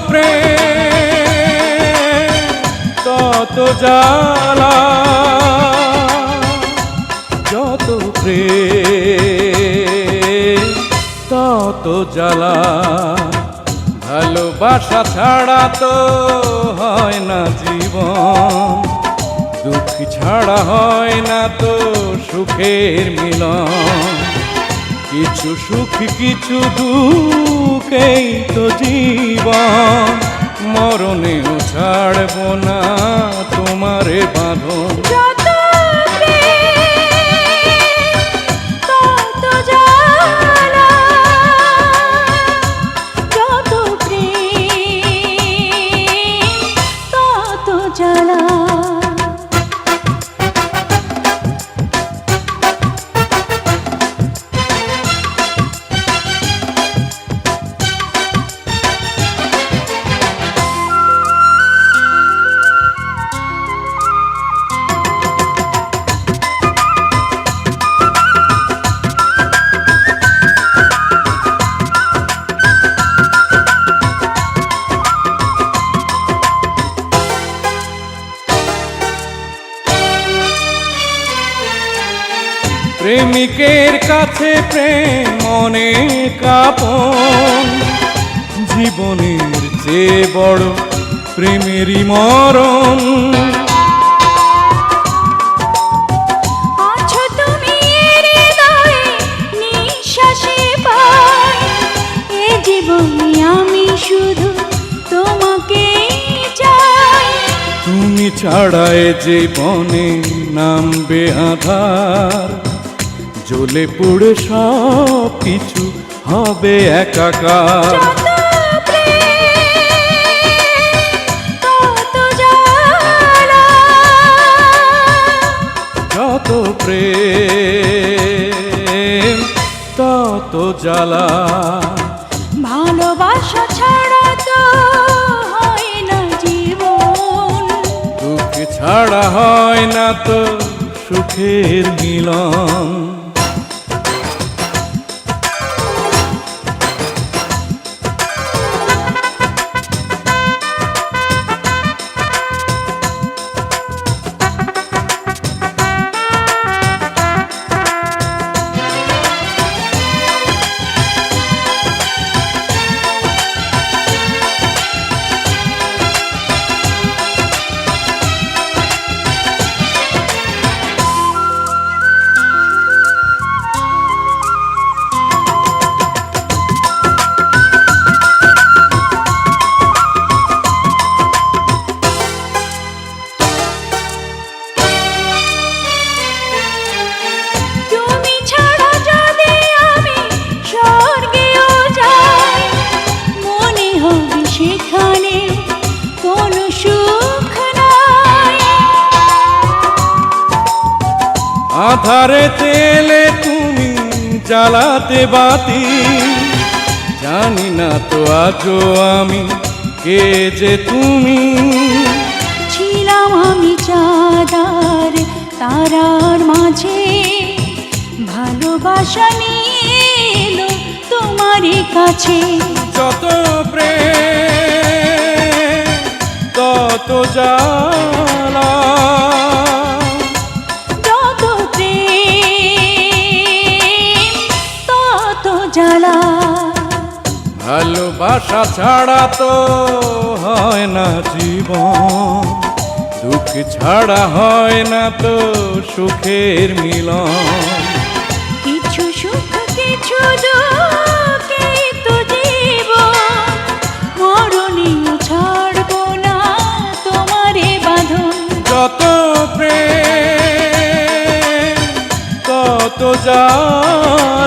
প্রেম তত জ্বালা, যত প্রেম তত জ্বালা। ভালোবাসা ছাড়া তো হয় না জীবন, দুঃখ ছাড়া হয় না তো সুখের মিলন। কিছু সুখ কিছু দুঃখেই তো জীবন, মরণেও ছাড়ব না তোমারে বাঁধন। প্রেমিকের কাছে প্রেম অনেক আপন, জীবনের চেয়ে বড় প্রেমেরই মরণ। আছো তুমি হৃদয়ে নিঃশ্বাসে পাই, এ জীবনে আমি শুধু তোমাকে চাই। তুমি ছাড়ায় জীবনে নামবে আধার, জ্বলে পুড়ে সব কিছু হবে একাকার। যত প্রেম তত জ্বালা, ভালোবাসা ছাড়া তো হয় না জীবন, দুঃখ ছাড়া হয় না তো সুখের মিলন। আধারে তেলে তুমি জ্বালাতে বাতি, জানি না তো আজও আমি কে যে তুমি। ছিলাম আমি চাঁদার তারার মাঝে, ভালোবাসা নিয়ে এলো তোমারই কাছে। যত প্রেম তত জ্বালা, ভালোবাসা ছাড়া তো হয় না জীবন, দুঃখ ছাড়া হয় না তো সুখের মিলন। কিছু সুখ কিছু দুঃখেই তো জীবন, মরণেও ছাড়বো না তোমারে বাঁধন। যত প্রেম তত জ্বালা,